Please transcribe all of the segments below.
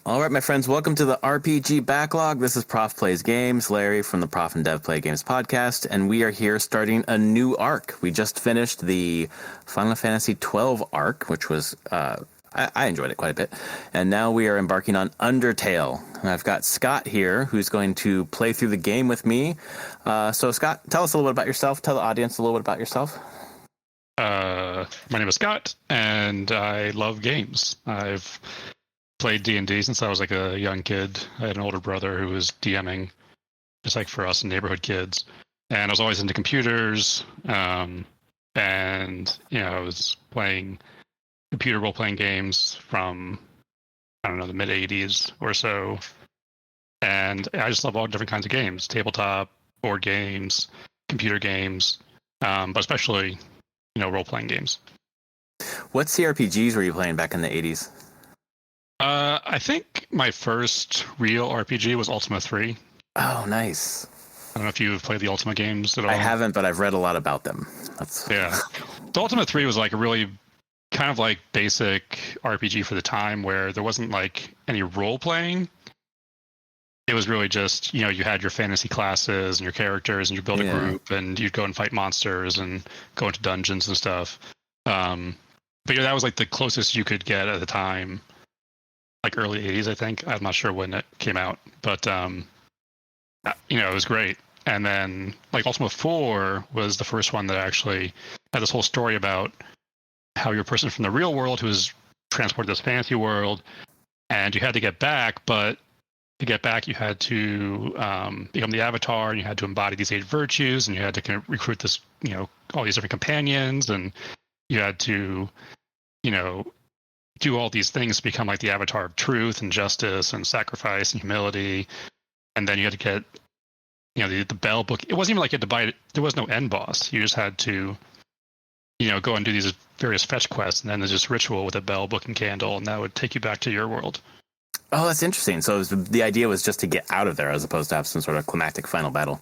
All right, my friends, welcome to the RPG Backlog. This is Prof Plays Games, Larry from the Prof and Dev Play Games podcast, and we are here starting a new arc. We just finished the Final Fantasy XII arc, which was, I enjoyed it quite a bit, and now we are embarking on Undertale. And I've got Scott here, who's going to play through the game with me. So, Scott, tell us a little bit about yourself. Tell the audience a little bit about yourself. My name is Scott, and I love games. I've played D&D since I was like a young kid. I had an older brother who was DMing, just like for us neighborhood kids. And I was always into computers. And, I was playing computer role-playing games from, the mid-'80s or so. And I just love all different kinds of games, tabletop, board games, computer games, but especially, role-playing games. What CRPGs were you playing back in the 80s? I think my first real RPG was Ultima 3. Oh, nice. I don't know if you've played the Ultima games at all. I haven't, but I've read a lot about them. Yeah. So Ultima 3 was like a really kind of like basic RPG for the time where there wasn't like any role playing. It was really just, you had your fantasy classes and your characters and you build a group and you'd go and fight monsters and go into dungeons and stuff. But that was like the closest you could get at the time. Like early 80s, I think. I'm not sure when it came out, but it was great. And then like Ultima 4 was the first one that actually had this whole story about how you're a person from the real world who was transported to this fantasy world, and you had to get back, but to get back you had to become the avatar, and you had to embody these 8 virtues, and you had to kind of recruit this, all these different companions, and you had to, do all these things to become like the avatar of truth and justice and sacrifice and humility. And then you had to get, the bell book. It wasn't even like you had to buy it. There was no end boss. You just had to, go and do these various fetch quests. And then there's this ritual with a bell, book, and candle. And that would take you back to your world. Oh, that's interesting. So the idea was just to get out of there as opposed to have some sort of climactic final battle.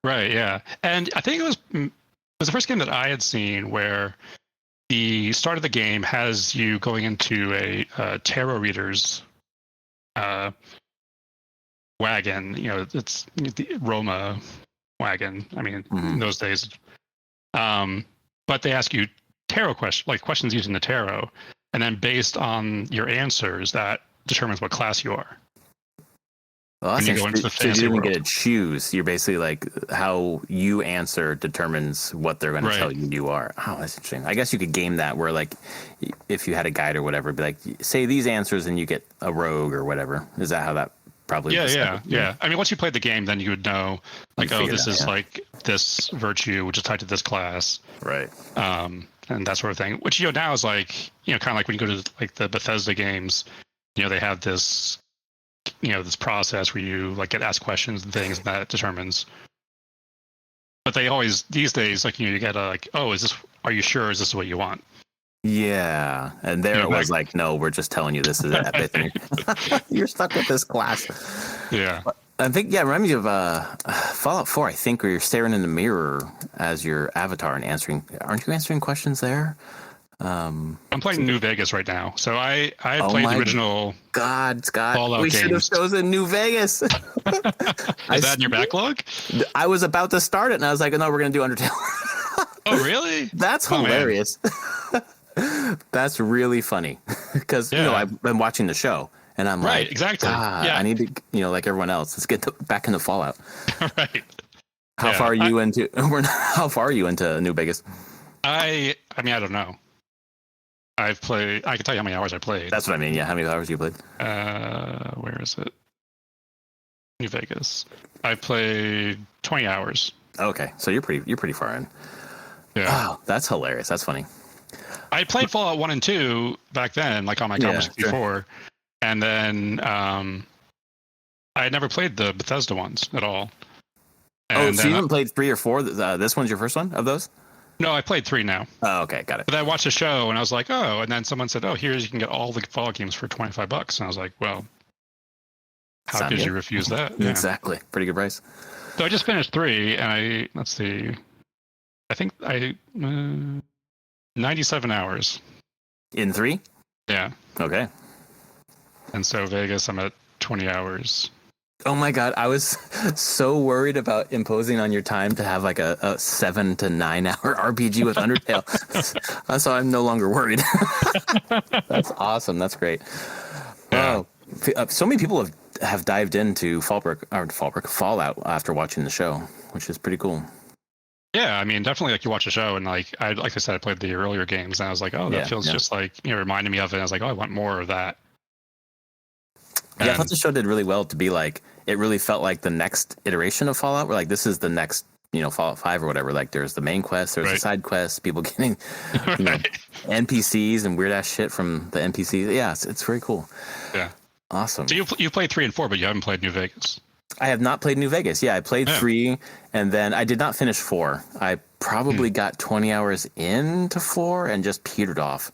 Right, yeah. And I think it was the first game that I had seen where the start of the game has you going into a tarot reader's wagon. It's the Roma wagon. I mean, in those days. But they ask you tarot questions using the tarot, and then based on your answers, that determines what class you are. Well, that's interesting. So you didn't get to choose. You're basically like how you answer determines what they're going to tell you are. Oh, that's interesting. I guess you could game that where like if you had a guide or whatever, be like, say these answers and you get a rogue or whatever. Is that how that probably? Yeah. I mean, once you played the game, then you would know like, this is like this virtue, which is tied to this class. Right. And that sort of thing, which, now is like, kind of like when you go to like the Bethesda games, they have this, this process where you like get asked questions and things, and that determines. But they always these days, like, you gotta like, are you sure? Is this what you want? Yeah, and there it was like, no, we're just telling you this is everything. You're stuck with this class. Yeah, I think it reminds me of Fallout 4. I think where you're staring in the mirror as your avatar and answering. Aren't you answering questions there? I'm playing New Vegas right now, so I played the original. God, Scott, Fallout we should have chosen New Vegas. Is that in your backlog? I was about to start it, and I was like, no, we're going to do Undertale. Oh, really? That's hilarious. That's really funny because I've been watching the show, and I'm like, exactly. Yeah, I need to, like everyone else, let's get back into Fallout. Right. How far are you into? How far are you into New Vegas? I mean, I don't know. I can tell you how many hours I played. That's what I mean. Yeah, how many hours you played? Where is it? New Vegas. I played 20 hours. Okay, so you're pretty far in. Yeah. Wow, that's hilarious. That's funny. I played Fallout 1 and 2 back then, like on my Commodore 64, and then I had never played the Bethesda ones at all. And so you haven't played 3 or 4? This one's your first one of those? No, I played 3 now. Oh, okay, got it. But I watched the show and I was like, and then someone said, you can get all the Fallout games for $25. And I was like, well, how could you refuse that? Yeah. Exactly. Pretty good price. So I just finished 3, and let's see, I think 97 hours. In 3? Yeah. Okay. And so Vegas, I'm at 20 hours. Oh my God, I was so worried about imposing on your time to have like a 7 to 9 hour RPG with Undertale. So I'm no longer worried. That's awesome. That's great. Yeah. Wow. So many people have dived into Fallout after watching the show, which is pretty cool. Yeah, I mean, definitely. Like you watch the show, and like I said, I played the earlier games, and I was like, oh, that feels just like reminded me of it. And I was like, oh, I want more of that. Yeah, I thought the show did really well to be like, it really felt like the next iteration of Fallout, where like this is the next, Fallout 5 or whatever. Like there's the main quest, there's the side quests, people getting, NPCs and weird ass shit from the NPCs. Yeah, it's very cool. Yeah. Awesome. So you played 3 and 4, but you haven't played New Vegas. I have not played New Vegas. Yeah, I played 3, and then I did not finish 4. I probably got 20 hours into 4 and just petered off,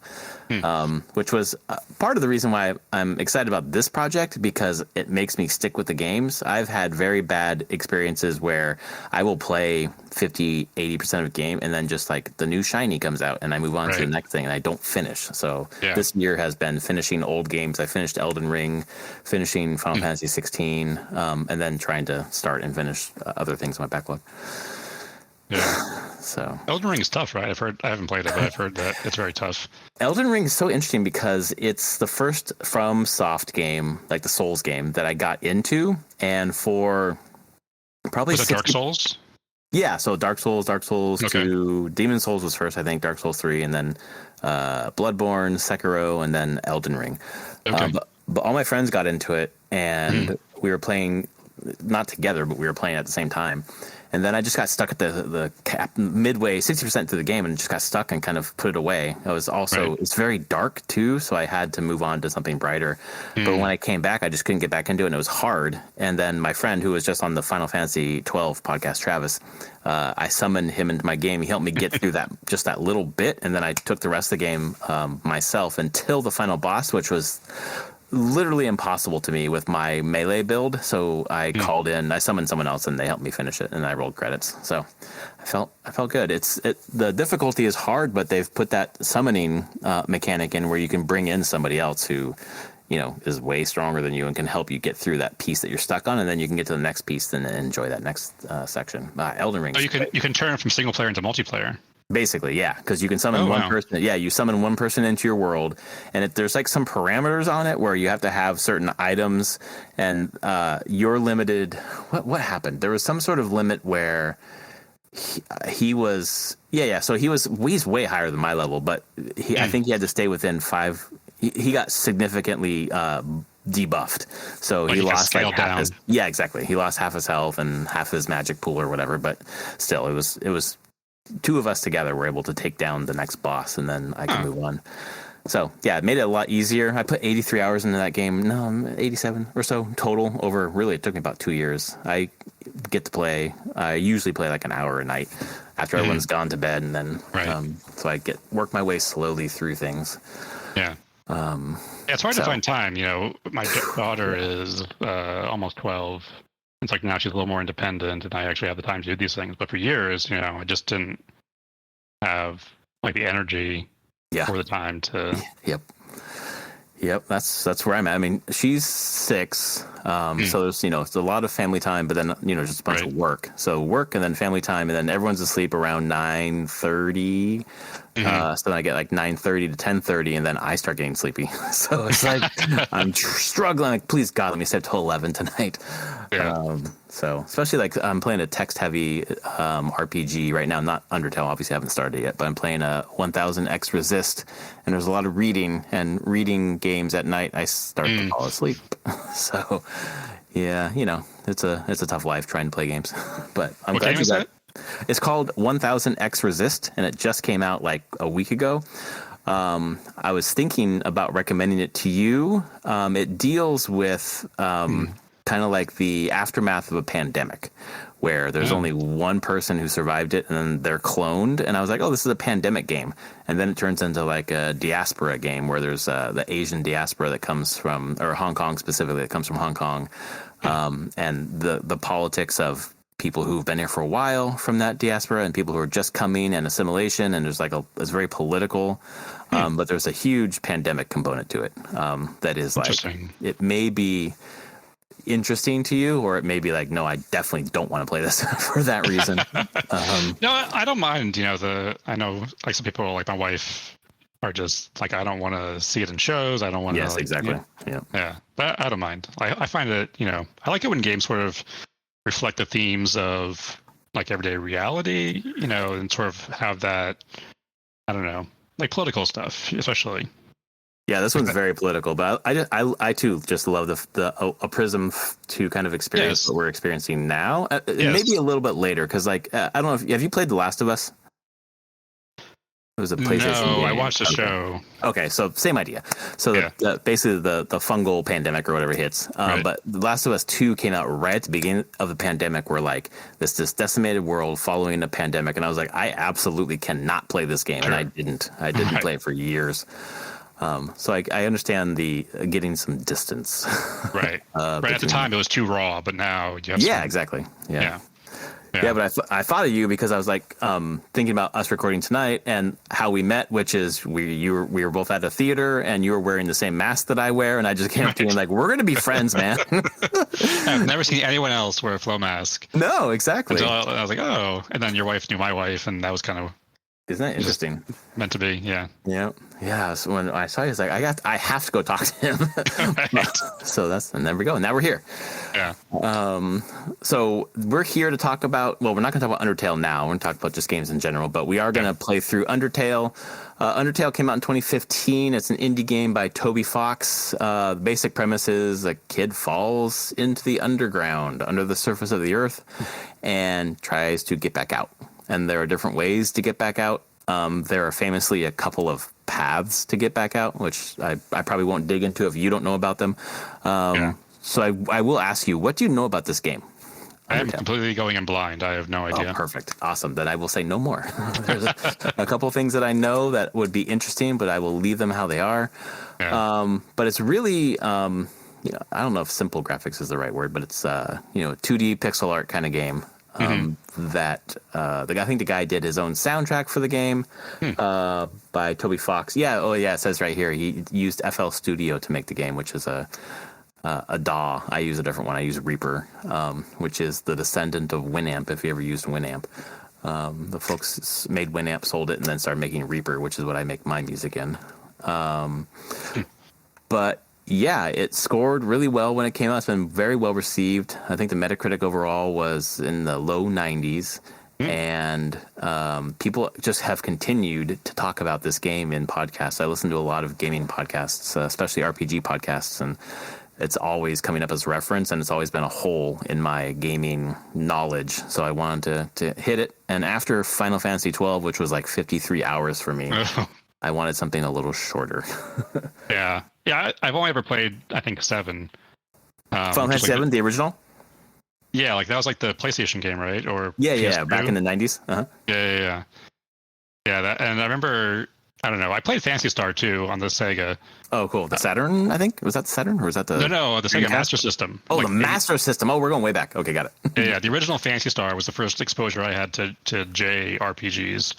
which was part of the reason why I'm excited about this project, because it makes me stick with the games. I've had very bad experiences where I will play 50, 80% of a game, and then just like the new shiny comes out, and I move on to the next thing, and I don't finish. So this year has been finishing old games. I finished Elden Ring, finishing Final Fantasy 16, and then trying to start and finish other things in my backlog. Yeah. So Elden Ring is tough, right? I haven't played it, but I've heard that it's very tough. Elden Ring is so interesting because it's the first FromSoft game, like the Souls game, that I got into, and for probably was it Dark Souls? Yeah, so Dark Souls 2, Demon Souls was first, I think, Dark Souls 3, and then Bloodborne, Sekiro, and then Elden Ring. Okay. But all my friends got into it, and we were playing, not together, but we were playing at the same time. And then I just got stuck at the cap midway, 60% through the game, and just got stuck and kind of put it away. I was also, it's very dark too, so I had to move on to something brighter. But when I came back, I just couldn't get back into it, and it was hard. And then my friend, who was just on the Final Fantasy 12 podcast, Travis, I summoned him into my game. He helped me get through that little bit, and then I took the rest of the game myself until the final boss, which was literally impossible to me with my melee build. So I called in, I summoned someone else, and they helped me finish it, and I rolled credits. So I felt good. The difficulty is hard, but they've put that summoning mechanic in where you can bring in somebody else who, is way stronger than you and can help you get through that piece that you're stuck on, and then you can get to the next piece and enjoy that next section. Elden Ring. So you can turn from single player into multiplayer. Basically, yeah, because you can summon one person. Yeah, you summon one person into your world, and there's like some parameters on it where you have to have certain items, and you're limited. What happened? There was some sort of limit where he was. Yeah. So he's way higher than my level, but I think he had to stay within 5. He got significantly debuffed, so he lost like half his. Yeah, exactly. He lost half his health and half his magic pool or whatever, but still, it was. 2 of us together were able to take down the next boss, and then I can move on. So yeah, it made it a lot easier. I put 83 hours into that game. No, I'm 87 or so total over. Really, it took me about 2 years. I get to play. I usually play like an hour a night after everyone's gone to bed, and then so I work my way slowly through things. Yeah. It's hard to find time. My daughter is almost 12. It's like now she's a little more independent, and I actually have the time to do these things. But for years, I just didn't have like the energy or the time to. Yep. That's where I'm at. I mean, she's 6, so there's it's a lot of family time, but then just a bunch of work. So work and then family time, and then everyone's asleep around 9:30. So then I get like 9:30 to 10:30, and then I start getting sleepy. So it's like I'm struggling. Like, please God, let me stay till 11 tonight. Yeah. So especially like I'm playing a text-heavy RPG right now. Not Undertale, obviously I haven't started yet, but I'm playing a 1000X Resist, and there's a lot of reading games at night. I start to fall asleep. So yeah, it's a tough life trying to play games. But I'm what glad game you is got. it? It's called 1000X Resist, and it just came out like a week ago. I was thinking about recommending it to you. It deals with kind of like the aftermath of a pandemic, where there's only one person who survived it, and then they're cloned. And I was like, oh, this is a pandemic game. And then it turns into like a diaspora game where there's the Asian diaspora that comes from, or Hong Kong specifically, that comes from Hong Kong, and the politics of people who've been here for a while from that diaspora and people who are just coming and assimilation. And there's it's very political, but there's a huge pandemic component to it. That is like, it may be interesting to you, or it may be like, no, I definitely don't want to play this for that reason. No, I don't mind. I know like some people like my wife are just like, I don't want to see it in shows. I don't want to. Yes, exactly. Yeah. But I don't mind. I find it, I like it when games sort of reflect the themes of like everyday reality, and sort of have that, I don't know, like political stuff, especially. Yeah, this one's very political, but I too just love a prism to kind of experience what we're experiencing now. Maybe a little bit later, because like I don't know, have you played The Last of Us? It was a PlayStation game. I watched the show. Okay, so same idea. So basically the fungal pandemic or whatever hits. But The Last of Us 2 came out right at the beginning of the pandemic, where like this decimated world following a pandemic, and I was like, I absolutely cannot play this game, and I didn't play it for years. So I understand the getting some distance. Right. At the time it was too raw, but now you have exactly. Yeah, but I thought of you because I was like thinking about us recording tonight and how we met, which is we were both at a theater and you were wearing the same mask that I wear, and I just came up to you and like, we're going to be friends, man. I've never seen anyone else wear a flow mask. No, exactly. So I was like, oh, and then your wife knew my wife, and that was kind of. Isn't that interesting? Meant to be, yeah. Yeah. So when I saw you, I was like, I have to go talk to him. Right. So and there we go. Now we're here. Yeah. So we're here to talk about. Well, we're not going to talk about Undertale now. We're going to talk about just games in general. But we are going to play through Undertale. Undertale came out in 2015. It's an indie game by Toby Fox. The basic premise is a kid falls into the underground, under the surface of the earth, and tries to get back out. And there are different ways to get back out. There are famously a couple of paths to get back out, which I probably won't dig into if you don't know about them. So I will ask you, what do you know about this game? I am completely going in blind. I have no idea. Oh, perfect. Awesome. Then I will say no more. There's a couple of things that I know that would be interesting, but I will leave them how they are. Yeah. But it's really, I don't know if simple graphics is the right word, but it's, 2D pixel art kind of game. That I think the guy did his own soundtrack for the game by Toby Fox. It says right here he used FL Studio to make the game, which is a DAW. I use a different one. I use Reaper, which is the descendant of Winamp. If you ever used Winamp, the folks made Winamp, sold it, and then started making Reaper, which is what I make my music in. But yeah, it scored really well when it came out. It's been very well received. I think the Metacritic overall was in the low 90s. And people just have continued to talk about this game in podcasts. I listen to a lot of gaming podcasts, especially RPG podcasts, and it's always coming up as reference, and it's always been a hole in my gaming knowledge. So I wanted to hit it. And after Final Fantasy 12, which was like 53 hours for me, I wanted something a little shorter. Yeah, I've only ever played, I think, 7. Final Fantasy 7, the original? Yeah, like that was like the PlayStation game, right? Or PS2? Back in the 90s. Uh-huh. Yeah. And I remember, I don't know, I played Phantasy Star 2 on the Sega. Oh, cool. The Saturn, I think? Was that the Saturn, or was that the... No, the Sega Master System. Oh, the Master System. Oh, we're going way back. Okay, got it. Yeah, the original Phantasy Star was the first exposure I had to JRPGs.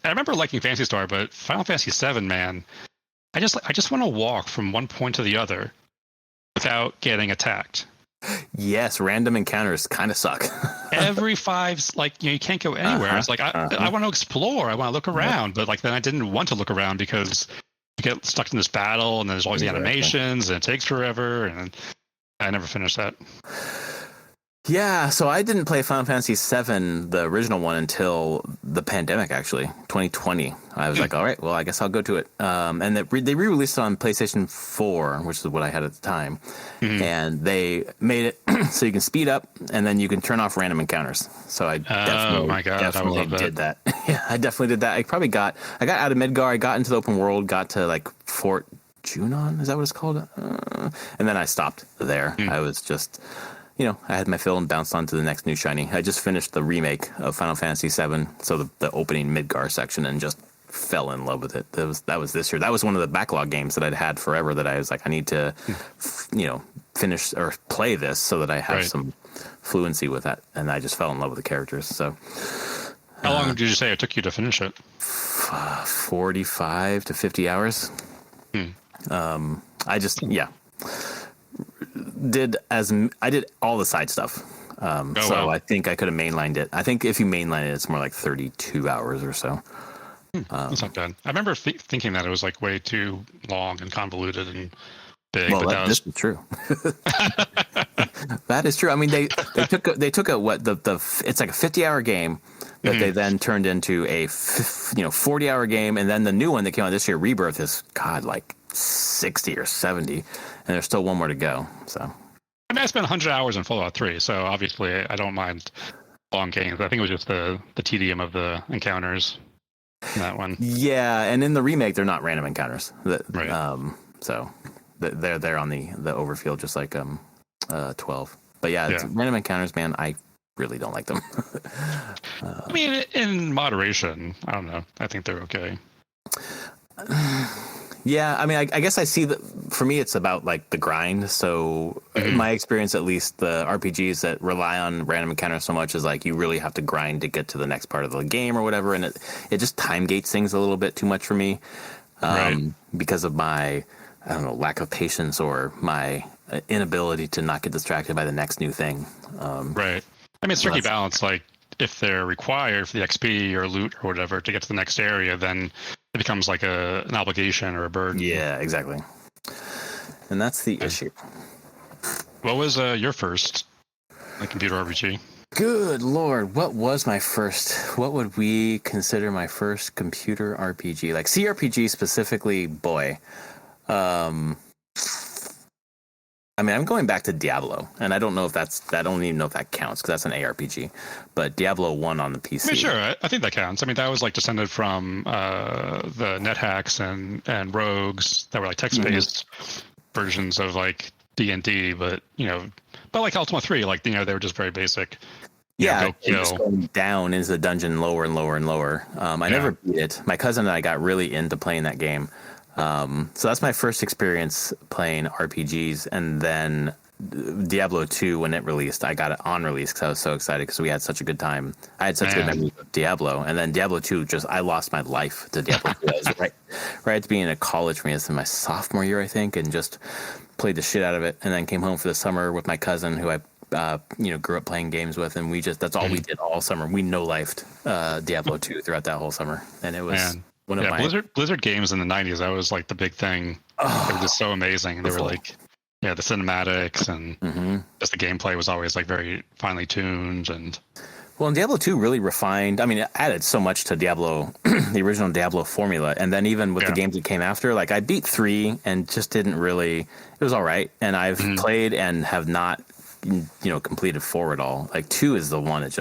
I remember liking Phantasy Star, but Final Fantasy 7, man, I just want to walk from one point to the other without getting attacked. Yes, random encounters kind of suck. Every 5, you can't go anywhere. It's like I want to explore, I want to look around, but then I didn't want to look around because you get stuck in this battle, and there's always the animations, and it takes forever, and I never finished that. Yeah, so I didn't play Final Fantasy VII, the original one, until the pandemic, actually, 2020. I was like, all right, well, I guess I'll go to it. And they re-released it on PlayStation 4, which is what I had at the time. And they made it so you can speed up, and then you can turn off random encounters. So I definitely did that. Yeah, I definitely did that. I got out of Midgar, I got into the open world, got to Fort Junon, is that what it's called? And then I stopped there. I was just... I had my fill and bounced on to the next new shiny. I just finished the remake of Final Fantasy VII, so the opening Midgar section, and just fell in love with it. That was this year. That was one of the backlog games that I'd had forever that I was like, I need to, finish or play this so that I have some fluency with that, and I just fell in love with the characters. So, how long did you say it took you to finish it? 45 to 50 hours. I just I did all the side stuff. Wow. I think I could have mainlined it. I think if you mainline it, it's more like 32 hours or so. That's not bad. I remember thinking that it was like way too long and convoluted and big. Well, but this is true. That is true. I mean, they took it's like a 50-hour game that they then turned into a 40-hour game, and then the new one that came out this year, Rebirth, is like 60 or 70, and there's still one more to go. So, I mean, I spent 100 hours in Fallout 3, so obviously I don't mind long games. I think it was just the tedium of the encounters in that one. Yeah, and in the remake, they're not random encounters. Right. So they're there on the overfield, just like 12. But it's random encounters, man. I really don't like them. I mean, in moderation, I don't know. I think they're okay. Yeah, I mean, I guess I see that for me, it's about like the grind. So in my experience, at least, the RPGs that rely on random encounters so much is like you really have to grind to get to the next part of the game or whatever. And it just time gates things a little bit too much for me because of my, I don't know, lack of patience or my inability to not get distracted by the next new thing. Right. I mean, it's tricky balance. Like if they're required for the XP or loot or whatever to get to the next area, then it becomes like an obligation or a burden. Yeah, exactly. And that's the issue. What was your first computer RPG? Good Lord, what was my first? What would we consider my first computer RPG? Like CRPG specifically, boy. I mean, I'm going back to Diablo, and I don't even know if that counts because that's an ARPG. But Diablo 1 on the PC. I mean, sure, I think that counts. I mean, that was like descended from the NetHacks and rogues that were like text-based versions of like D&D, but like Ultima 3, like they were just very basic. Just going down into the dungeon lower and lower and lower. I never beat it. My cousin and I got really into playing that game. So that's my first experience playing RPGs, and then Diablo 2, when it released, I got it on release because I was so excited because we had such a good time. I had such good memories of Diablo, and then Diablo 2, I lost my life to Diablo 2. That was right at the beginning of college for me. It's in my sophomore year, I think, and just played the shit out of it, and then came home for the summer with my cousin who I grew up playing games with, and that's all we did all summer. We no-lifed Diablo 2 throughout that whole summer, and it was... Blizzard games in the 90s, that was like the big thing. They were just so amazing. They were like, the cinematics and just the gameplay was always like very finely tuned. And Diablo 2 really refined. I mean, it added so much to Diablo, the original Diablo formula. And then even with the games that came after, like I beat 3 and just didn't really, it was all right. And I've played and have not, completed 4 at all. Like 2 is the one that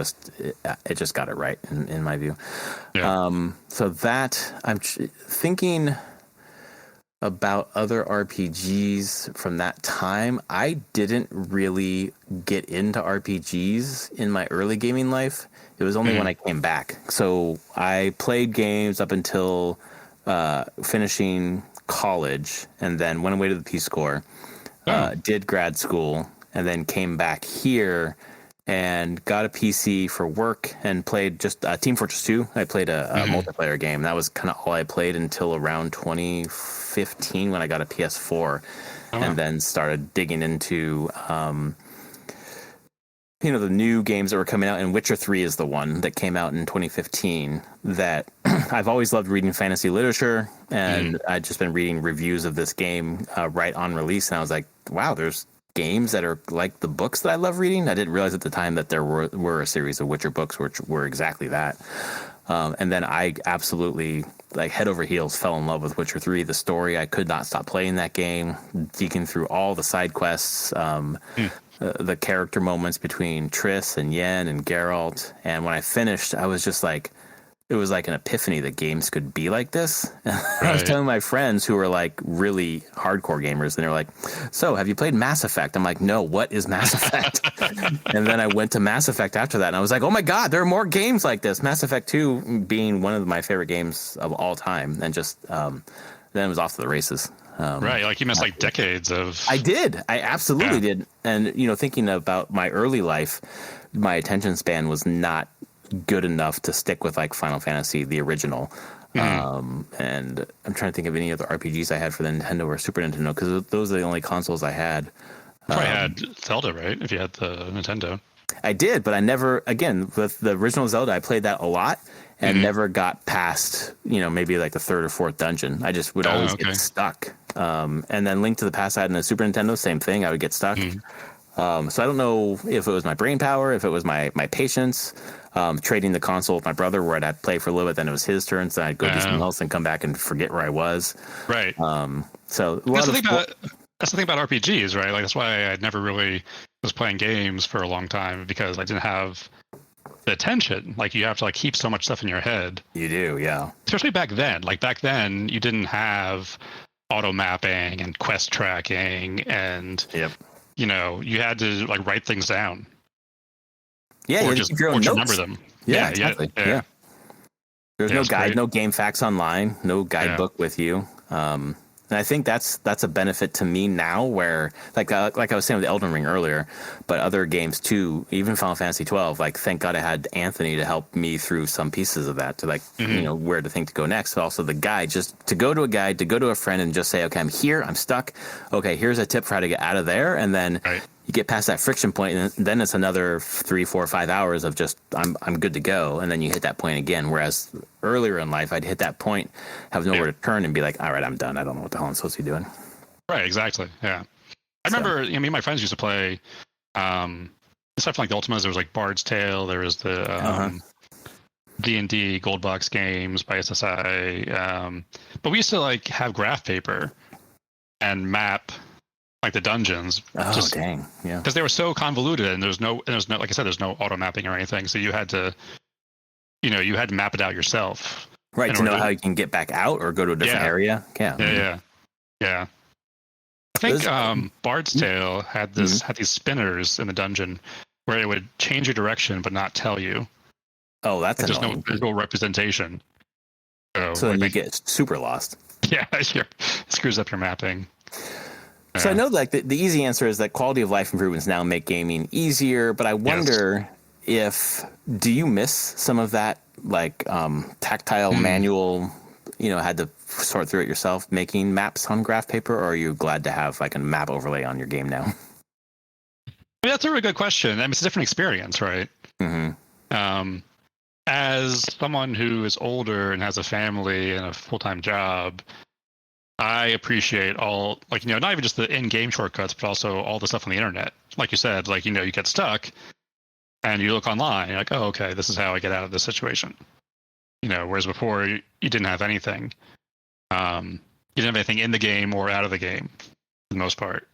it just got it right in my view. So that I'm thinking about other RPGs from that time. I didn't really get into RPGs in my early gaming life. It was only when I came back. So I played games up until finishing college, and then went away to the Peace Corps, did grad school, and then came back here and got a PC for work and played just Team Fortress 2. I played a multiplayer game. That was kind of all I played until around 2015 when I got a PS4 and then started digging into, the new games that were coming out. And Witcher 3 is the one that came out in 2015 that I've always loved reading fantasy literature. And I'd just been reading reviews of this game right on release. And I was like, wow, there's games that are like the books that I love reading. I didn't realize at the time that there were a series of Witcher books which were exactly that. And then I absolutely, like head over heels, fell in love with Witcher 3. The story, I could not stop playing that game, digging through all the side quests, the character moments between Triss and Yen and Geralt. And when I finished, I was just like, it was like an epiphany that games could be like this. I was telling my friends who were like really hardcore gamers, and they're like, so have you played Mass Effect? I'm like, no, what is Mass Effect? And then I went to Mass Effect after that, and I was like, oh my God, there are more games like this. Mass Effect 2 being one of my favorite games of all time, and just then it was off to the races. Right, like you missed like decades of. I did. I absolutely did. And thinking about my early life, my attention span was not good enough to stick with like Final Fantasy, the original. And I'm trying to think of any other RPGs I had for the Nintendo or Super Nintendo, because those are the only consoles I had. Probably had Zelda, right? If you had the Nintendo. I did, but I never, again, with the original Zelda, I played that a lot and never got past, maybe like the third or fourth dungeon. I just would always get stuck. And then Link to the Past, I had in the Super Nintendo, same thing. I would get stuck. So I don't know if it was my brain power, if it was my patience, trading the console with my brother, where I'd play for a little bit, then it was his turn, so I'd go do something else and come back and forget where I was. Right. So that's the thing about RPGs, right? Like that's why I never really was playing games for a long time, because I didn't have the attention. Like you have to like keep so much stuff in your head. You do, yeah. Especially back then. Like back then, you didn't have auto mapping and quest tracking, and you had to like write things down. Yeah, or just remember them. Yeah, exactly. Yeah. There's no guide, great. No game facts online, no guidebook with you. And I think that's a benefit to me now, where like I was saying with Elden Ring earlier, but other games too, even Final Fantasy 12. Like, thank God I had Anthony to help me through some pieces of that, to like where to think to go next. But also the guide, just to go to a guide, to go to a friend and just say, okay, I'm here, I'm stuck. Okay, here's a tip for how to get out of there, and then you get past that friction point, and then it's another 3, 4, 5 hours of just I'm good to go, and then you hit that point again. Whereas earlier in life, I'd hit that point, have nowhere to turn, and be like, all right, I'm done. I don't know what the hell I'm supposed to be doing. Right, exactly. Yeah, I remember. Me and my friends used to play. Aside from like the Ultimas, there was like Bard's Tale. There was the D&D Gold Box games by SSI. But we used to like have graph paper and map like the dungeons. Oh, dang. Yeah. Because they were so convoluted, and there's no, like I said, there's no auto mapping or anything. So you had to, you had to map it out yourself. Right. To know how you can get back out or go to a different area. Yeah. Yeah. I think Bard's Tale had these spinners in the dungeon where it would change your direction but not tell you. Oh, that's there's no visual representation. So then you get super lost. Yeah, it screws up your mapping. So I know like the easy answer is that quality of life improvements now make gaming easier, but I wonder do you miss some of that, like tactile manual, had to sort through it yourself, making maps on graph paper, or are you glad to have like a map overlay on your game now? I mean, that's a really good question. I mean, it's a different experience, right? As someone who is older and has a family and a full-time job, I appreciate all, like, not even just the in-game shortcuts, but also all the stuff on the internet. Like you said, like, you get stuck and you look online, you're like, oh, okay, this is how I get out of this situation. Whereas before you didn't have anything. You didn't have anything in the game or out of the game for the most part.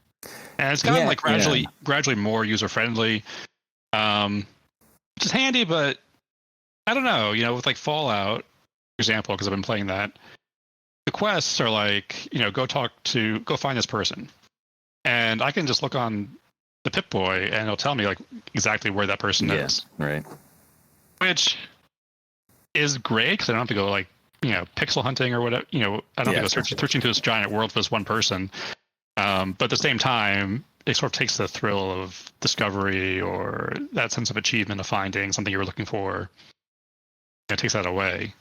And it's gotten gradually more user-friendly, which is handy, but I don't know, with like Fallout, for example, because I've been playing that, the quests are like, go find this person. And I can just look on the Pip-Boy and it'll tell me like exactly where that person is. Right. Which is great because I don't have to go like, pixel hunting or whatever, I don't have to go searching through this giant world for this one person. But at the same time, it sort of takes the thrill of discovery or that sense of achievement of finding something you were looking for. It takes that away.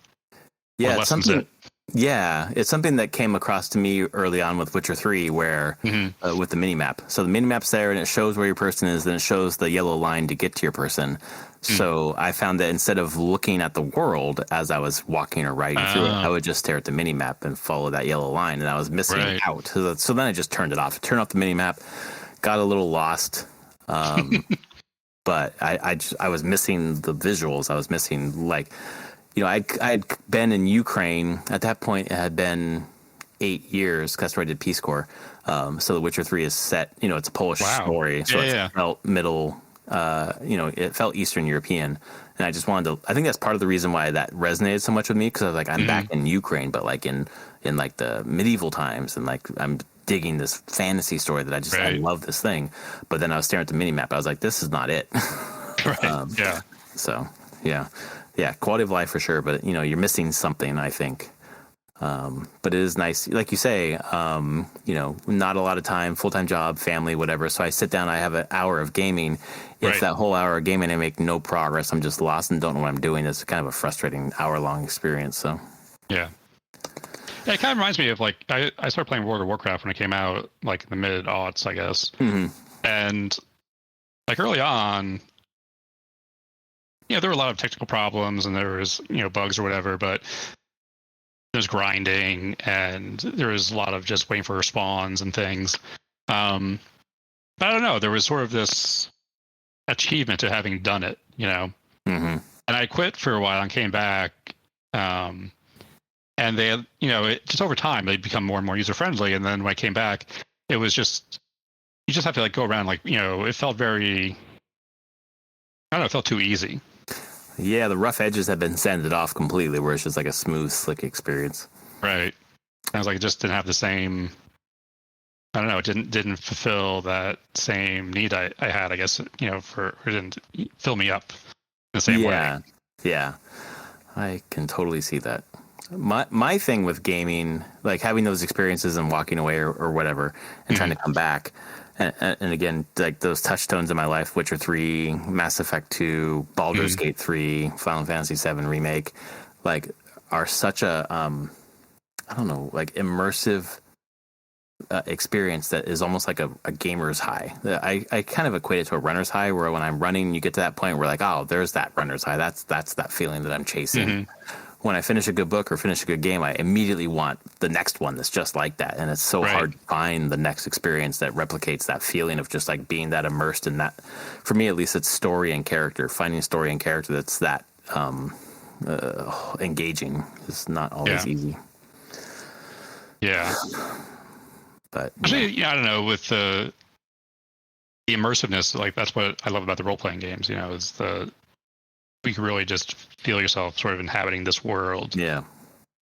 Yeah, it's something that came across to me early on with Witcher 3, where with the minimap. So the minimap's there, and it shows where your person is, then it shows the yellow line to get to your person. So I found that instead of looking at the world as I was walking or riding through it, I would just stare at the minimap and follow that yellow line, and I was missing out. So then I just turned it off. Turned off the minimap, got a little lost, but I was missing the visuals. I was missing like... I'd been in Ukraine. At that point, it had been 8 years because I did Peace Corps. So The Witcher 3 is set, it's a Polish story. So it felt middle, it felt Eastern European. And I just wanted to, I think that's part of the reason why that resonated so much with me, because I was like, I'm back in Ukraine, but like in like the medieval times, and like I'm digging this fantasy story that I love this thing. But then I was staring at the minimap. I was like, this is not it. So, yeah, quality of life for sure, but you're missing something, I think. But it is nice, like you say, not a lot of time, full-time job, family, whatever. So I sit down, I have an hour of gaming. If that whole hour of gaming, I make no progress, I'm just lost and don't know what I'm doing. It's kind of a frustrating hour-long experience. So yeah. Yeah, it kind of reminds me of like I started playing World of Warcraft when it came out, like in the mid-aughts, I guess. Mm-hmm. And like early on, there were a lot of technical problems and there was, bugs or whatever, but there's grinding and there was a lot of just waiting for spawns and things. But I don't know, there was sort of this achievement to having done it, Mm-hmm. And I quit for a while and came back. And they had, just over time, they become more and more user friendly. And then when I came back, it was just, you just have to like go around, like, it felt very, I don't know, it felt too easy. Yeah, the rough edges have been sanded off completely, where it's just like a smooth, slick experience. Right. I was like, it just didn't have the same, I don't know, it didn't fulfill that same need I had, I guess, it didn't fill me up in the same way. Yeah. I can totally see that. My thing with gaming, like having those experiences and walking away or whatever and trying to come back, and again, like those touchstones in my life, Witcher 3, Mass Effect 2, Baldur's Gate 3, Final Fantasy 7 Remake, like are such a, I don't know, like immersive experience that is almost like a gamer's high. I kind of equate it to a runner's high, where when I'm running, you get to that point where like, oh, there's that runner's high. That's that feeling that I'm chasing. Mm-hmm. When I finish a good book or finish a good game, I immediately want the next one that's just like that. And it's so hard to find the next experience that replicates that feeling of just like being that immersed in that. For me, at least, it's story and character. Finding story and character that's that engaging is not always easy. Yeah. But actually, I don't know, with the immersiveness, like that's what I love about the role-playing games, is you can really just feel yourself sort of inhabiting this world. Yeah.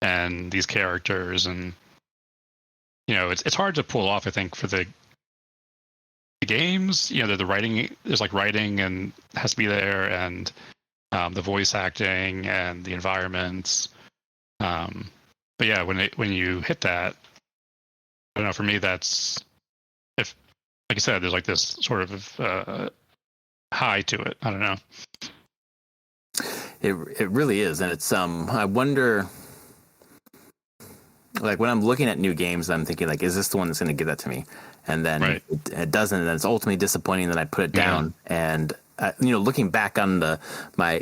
And these characters, and it's hard to pull off, I think, for the games. The writing, there's like writing and has to be there, and the voice acting and the environments. But yeah, when you hit that, I don't know, for me that's, if like I said, there's like this sort of high to it. I don't know. It really is, and it's I wonder, like when I'm looking at new games, I'm thinking like, is this the one that's going to give that to me? And then it doesn't, and then it's ultimately disappointing that I put it down. And looking back on my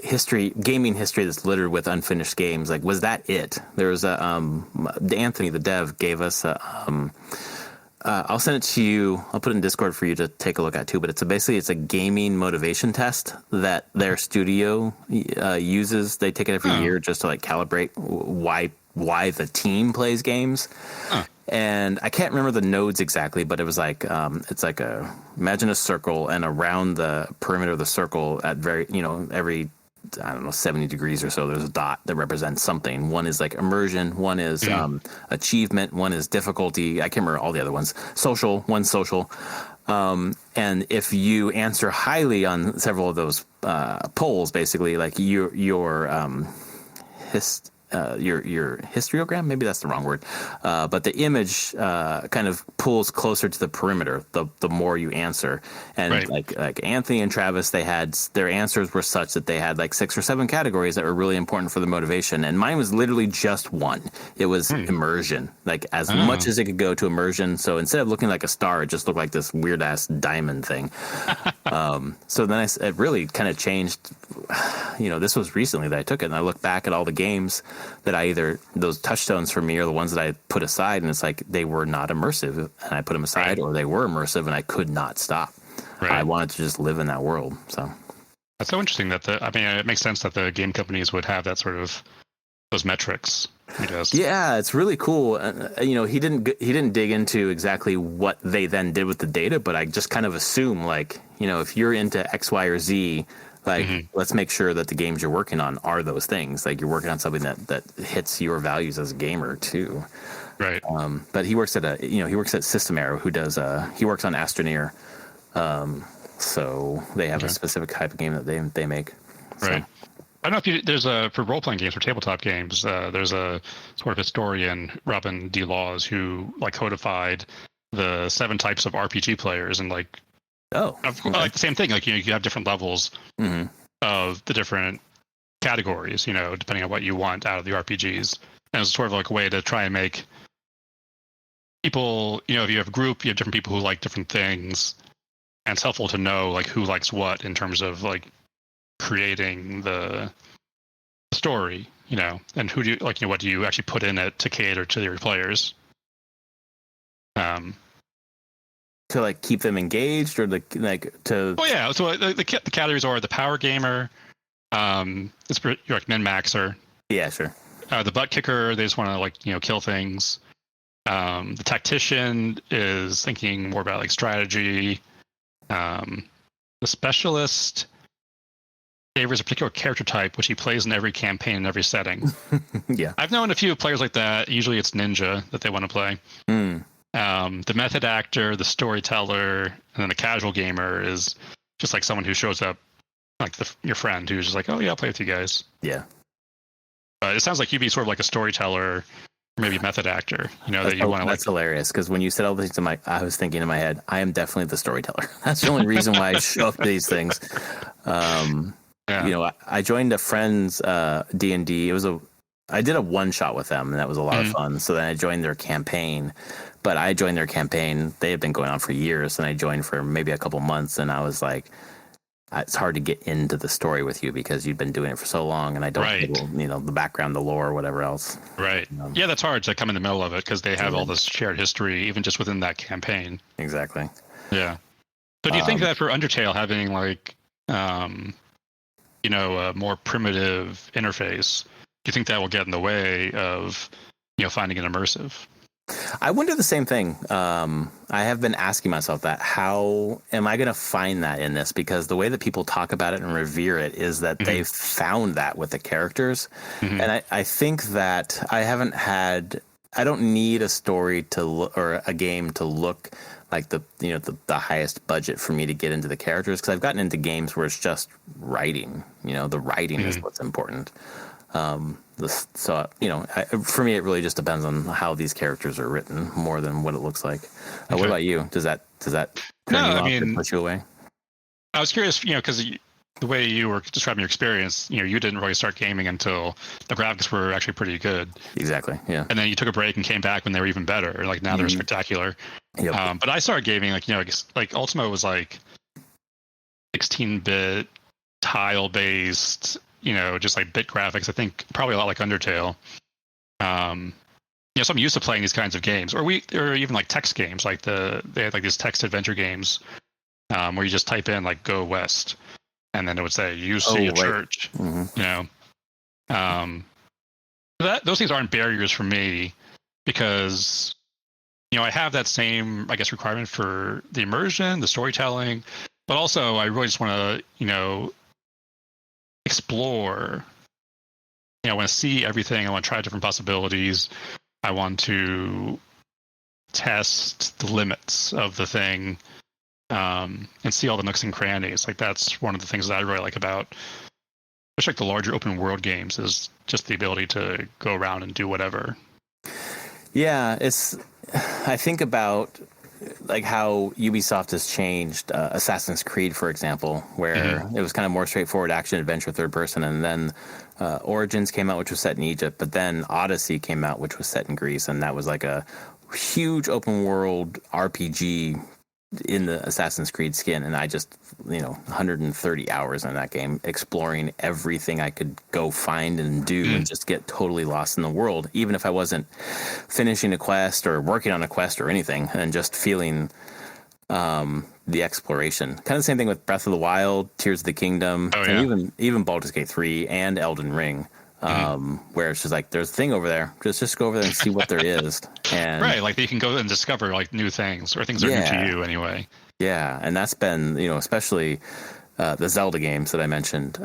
gaming history that's littered with unfinished games, like was that it? There was Anthony, the dev, gave us I'll send it to you. I'll put it in Discord for you to take a look at too. But it's a gaming motivation test that their studio uses. They take it every year just to like calibrate why the team plays games. And I can't remember the nodes exactly, but it was like it's like imagine a circle, and around the perimeter of the circle at every, I don't know, 70 degrees or so, there's a dot that represents something. One is like immersion, one is achievement, one is difficulty. I can't remember all the other ones. One's social. And if you answer highly on several of those polls, basically, like your histogram, maybe that's the wrong word, but the image kind of pulls closer to the perimeter the more you answer. And like Anthony and Travis, they had their answers were such that they had like 6 or 7 categories that were really important for the motivation, and mine was literally just one. It was immersion, like as much as it could go to immersion. So instead of looking like a star, it just looked like this weird ass diamond thing. So then it really kind of changed. This was recently that I took it, and I look back at all the games that those touchstones for me are the ones that I put aside, and it's like they were not immersive, and I put them aside, or they were immersive and I could not stop. I wanted to just live in that world. So that's so interesting that it makes sense that the game companies would have that sort of those metrics, I guess. Yeah, it's really cool. He didn't dig into exactly what they then did with the data, but I just kind of assume like, if you're into X, Y, or Z, like, let's make sure that the games you're working on are those things. Like, you're working on something that hits your values as a gamer too. Right. But he works at he works at System Arrow, who does he works on Astroneer. So they have a specific type of game that they make. So. Right. I don't know if there's for role playing games or tabletop games. There's a sort of historian, Robin D. Laws, who like codified the 7 types of RPG players, and like Okay. like the same thing. Like you have different levels of the different categories, depending on what you want out of the RPGs. And it's sort of like a way to try and make people, if you have a group, you have different people who like different things, and it's helpful to know like who likes what in terms of like creating the story, and who do you like, what do you actually put in it to cater to your players. To like keep them engaged, or to. Oh yeah, so the categories are the power gamer, it's you're like min-maxer. Yeah, sure. The butt kicker, they just want to like kill things. The tactician is thinking more about like strategy. The specialist favors a particular character type, which he plays in every campaign in every setting. Yeah, I've known a few players like that. Usually it's ninja that they want to play. The method actor, the storyteller, and then the casual gamer is just like someone who shows up, like your friend who's just like, oh yeah, I'll play with you guys. Yeah. It sounds like you'd be sort of like a storyteller, or maybe method actor. That you want to. That's hilarious, because when you said all these things, I was thinking in my head, I am definitely the storyteller. That's the only reason why I show up to these things. I joined a friend's D&D. I did a one shot with them, and that was a lot of fun. So then I joined their campaign. But I joined their campaign. They had been going on for years, and I joined for maybe a couple months. And I was like, it's hard to get into the story with you because you've been doing it for so long, and I don't know, the background, the lore, or whatever else. Right. Yeah, that's hard to come in the middle of it because they have all this shared history, even just within that campaign. Exactly. Yeah. So do you think that for Undertale, having like, a more primitive interface, do you think that will get in the way of, finding it immersive? I wonder the same thing. I have been asking myself that. How am I going to find that in this? Because the way that people talk about it and revere it is that they've found that with the characters. And I think that I don't need a story or a game to look like the highest budget for me to get into the characters, because I've gotten into games where it's just writing. The writing is what's important. For me, it really just depends on how these characters are written more than what it looks like. Okay. What about you? Does that turn you off or push you away? I was curious, because the way you were describing your experience, you didn't really start gaming until the graphics were actually pretty good. Exactly. Yeah. And then you took a break and came back when they were even better. Like now they're spectacular. Yep. But I started gaming like Ultima was like 16-bit tile based. Just like bit graphics. I think probably a lot like Undertale. So I'm used to playing these kinds of games, or even like text games. Like they had like these text adventure games where you just type in like "Go West," and then it would say "You see a church." Those things aren't barriers for me because I have that same requirement for the immersion, the storytelling, but also I really just want to explore. I want to see everything. I want to try different possibilities. I want to test the limits of the thing and see all the nooks and crannies. Like that's one of the things that I really like about, especially like the larger open world games, is just the ability to go around and do whatever. Yeah, I think about like how Ubisoft has changed Assassin's Creed, for example, where it was kind of more straightforward action adventure third person, and then Origins came out, which was set in Egypt, but then Odyssey came out, which was set in Greece, and that was like a huge open world RPG in the Assassin's Creed skin. And I just 130 hours in that game, exploring everything I could go find and do and just get totally lost in the world, even if I wasn't finishing a quest or working on a quest or anything, and just feeling the exploration. Kind of the same thing with Breath of the Wild, Tears of the Kingdom, and even Baldur's Gate 3 and Elden Ring. Where it's just like, there's a thing over there. Just go over there and see what there is. And right, like you can go and discover like new things, or things that are new to you anyway. Yeah, and that's been, especially the Zelda games that I mentioned.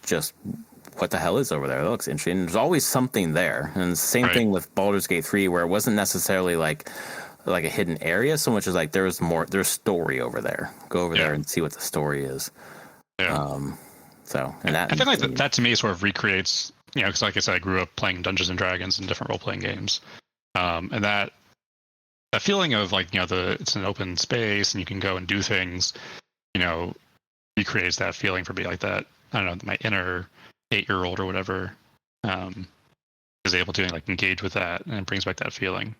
Just what the hell is over there? That looks interesting. There's always something there. And the same thing with Baldur's Gate 3, where it wasn't necessarily like a hidden area so much as like there's story over there. Go over there and see what the story is. Yeah. So, and that I feel like that to me sort of recreates, because like I said, I grew up playing Dungeons and Dragons and different role playing games, and that feeling of like it's an open space and you can go and do things, recreates that feeling for me. Like that, I don't know, my inner 8-year-old or whatever is able to like engage with that, and it brings back that feeling.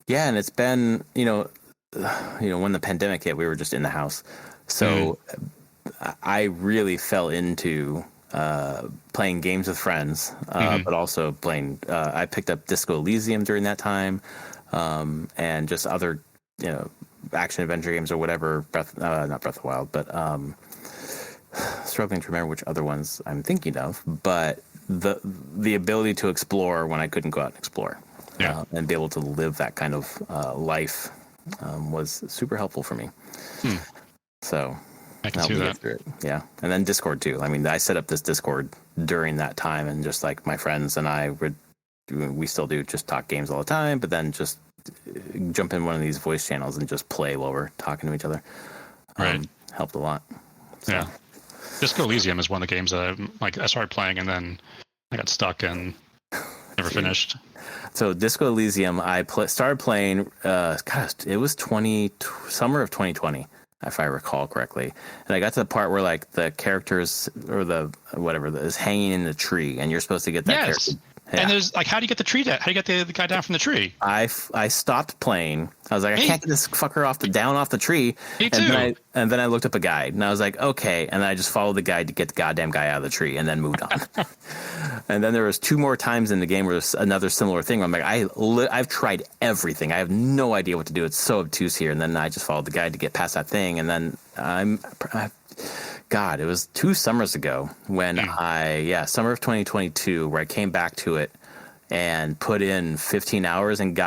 Yeah, and it's been when the pandemic hit, we were just in the house, so I really fell into playing games with friends, but also playing. I picked up Disco Elysium during that time, and just other action adventure games or whatever. Not Breath of the Wild, but struggling to remember which other ones I'm thinking of. But the ability to explore when I couldn't go out and explore, and be able to live that kind of life was super helpful for me. So I can see that. Yeah, and then Discord too. I mean, I set up this Discord during that time, and just like my friends and I we still do just talk games all the time, but then just jump in one of these voice channels and just play while we're talking to each other. Right, helped a lot. So. Yeah, Disco Elysium is one of the games that I started playing and then I got stuck and never finished. So Disco Elysium, I started playing. It was summer of 2020. If I recall correctly. And I got to the part where like the characters or the whatever is hanging in the tree, and you're supposed to get that character. Yeah. And there's like, how do you get the tree down? How do you get the guy down from the tree? I stopped playing. I was like, I can't get this fucker down off the tree. Me too. And then I looked up a guide, and I was like, okay. And then I just followed the guide to get the goddamn guy out of the tree, and then moved on. And then there was 2 more times in the game where there's another similar thing. Where I'm like, I've tried everything. I have no idea what to do. It's so obtuse here. And then I just followed the guide to get past that thing. And then God, it was 2 summers ago when summer of 2022, where I came back to it and put in 15 hours and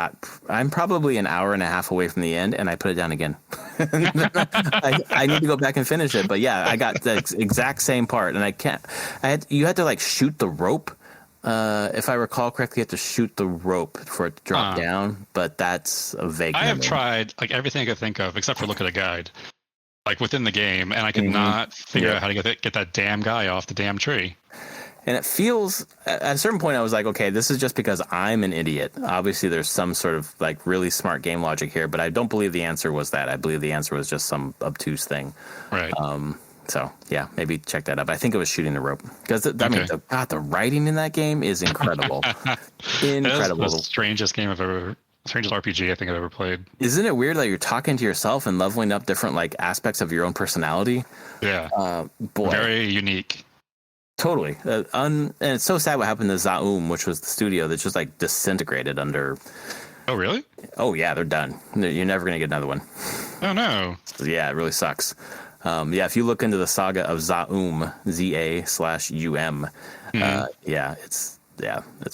I'm probably an hour and a half away from the end, and I put it down again. I need to go back and finish it. But yeah, I got the exact same part, and you had to like shoot the rope. If I recall correctly, you have to shoot the rope for it to drop down, but that's a vague memory. I have tried like everything I could think of except for look at a guide, like within the game, and I could not figure out how to get that damn guy off the damn tree. And it feels, at a certain point, I was like, okay, this is just because I'm an idiot. Obviously, there's some sort of like really smart game logic here, but I don't believe the answer was that. I believe the answer was just some obtuse thing. Right. So yeah, maybe check that up. I think it was shooting the rope, because the writing in that game is incredible. Incredible. That's the strangest RPG I think I've ever played. Isn't it weird that you're talking to yourself and leveling up different like aspects of your own personality? Yeah. Boy. Very unique. Totally. And it's so sad what happened to Zaum, which was the studio that just like disintegrated under. Oh, really? Oh, yeah, they're done. You're never going to get another one. Oh, no. Yeah, it really sucks. If you look into the saga of Zaum, ZA/UM, it's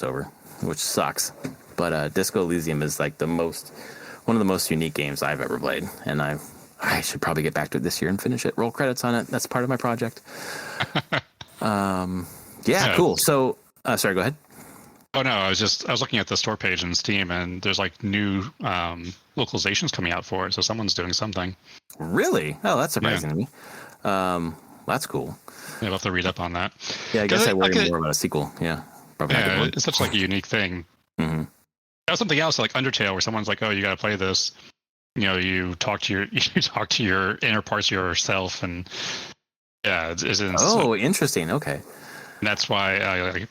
over, which sucks. But Disco Elysium is like one of the most unique games I've ever played, and I should probably get back to it this year and finish it. Roll credits on it. That's part of my project. Cool. So, sorry, go ahead. Oh no, I was looking at the store page in Steam, and there's like new localizations coming out for it. So someone's doing something. Really? Oh, that's surprising to me. That's cool. Yeah, I'll have to read up on that. Yeah, I guess I worry more about a sequel. Yeah, probably. Yeah, it's such like a unique thing. Mm-hmm. That was something else like Undertale, where someone's like, "Oh, you got to play this." You talk to your inner parts of yourself, and it's interesting. Okay. And that's why I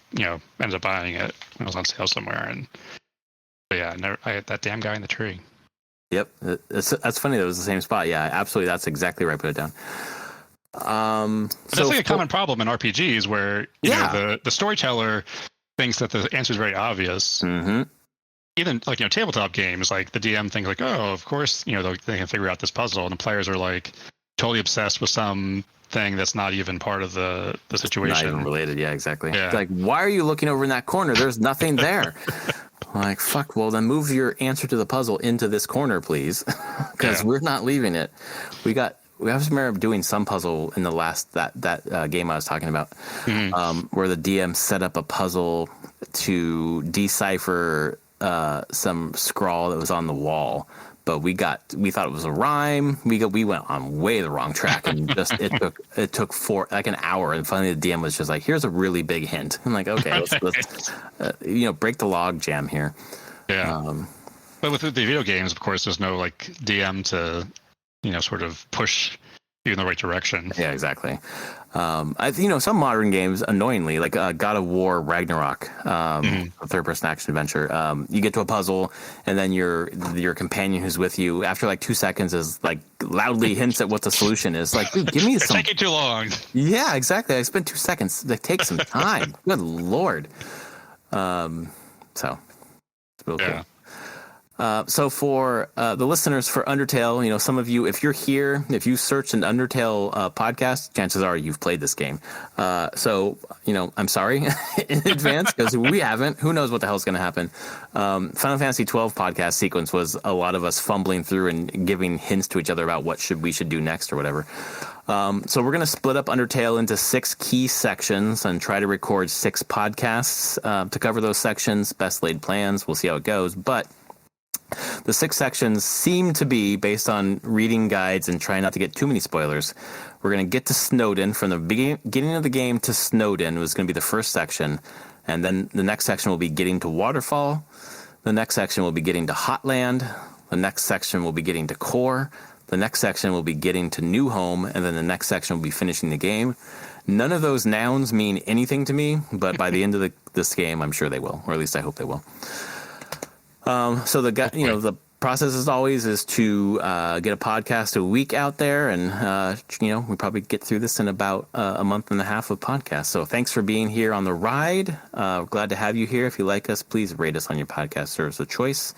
ended up buying it when it was on sale somewhere. I had that damn guy in the tree. Yep, that's funny. That was the same spot. Yeah, absolutely. That's exactly where I put it down. That's like a common problem in RPGs where the storyteller thinks that the answer is very obvious. Mm-hmm. Even like tabletop games, like the DM thinks like, oh, of course, they can figure out this puzzle, and the players are like totally obsessed with some thing that's not even part of the situation. Not even related. Yeah, exactly. Yeah. It's like, why are you looking over in that corner? There's nothing there. Like, fuck. Well, then move your answer to the puzzle into this corner, please, because we're not leaving it. We have some of doing some puzzle in the last that game I was talking about, where the DM set up a puzzle to decipher some scrawl that was on the wall, but we thought it was a rhyme. We went on way the wrong track, and just it took like an hour, and finally the DM was just like, "Here's a really big hint." I'm like, "Okay, let's break the log jam here." Yeah. But with the video games, of course, there's no like DM to sort of push you in the right direction. Yeah, exactly. Some modern games, annoyingly, like God of War Ragnarok, a third-person action adventure, you get to a puzzle, and then your companion who's with you, after like 2 seconds, is like loudly hints at what the solution is. Like, dude, give me some. It's taking too long. Yeah, exactly. I spent 2 seconds. Like, take some time. Good Lord. So it's real cool. So for the listeners for Undertale, some of you, if you're here, if you search an Undertale podcast, chances are you've played this game. So I'm sorry in advance because we haven't. Who knows what the hell's going to happen? Final Fantasy 12 podcast sequence was a lot of us fumbling through and giving hints to each other about what we should do next or whatever. So we're going to split up Undertale into 6 key sections and try to record 6 podcasts to cover those sections. Best laid plans. We'll see how it goes, but the 6 sections seem to be based on reading guides and trying not to get too many spoilers. We're going to get to Snowdin. From the beginning of the game to Snowdin was going to be the first section. And then the next section will be getting to Waterfall. The next section will be getting to Hotland. The next section will be getting to Core. The next section will be getting to New Home. And then the next section will be finishing the game. None of those nouns mean anything to me, but by the end of this game, I'm sure they will, or at least I hope they will. So the process as always is to get a podcast a week out there, and we probably get through this in about a month and a half of podcasts. So thanks for being here on the ride. Glad to have you here. If you like us, please rate us on your podcast service of choice.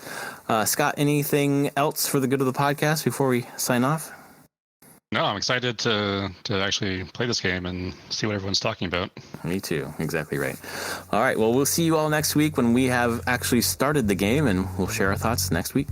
Scott, anything else for the good of the podcast before we sign off? No, I'm excited to actually play this game and see what everyone's talking about. Me too. Exactly right. All right. Well, we'll see you all next week when we have actually started the game, and we'll share our thoughts next week.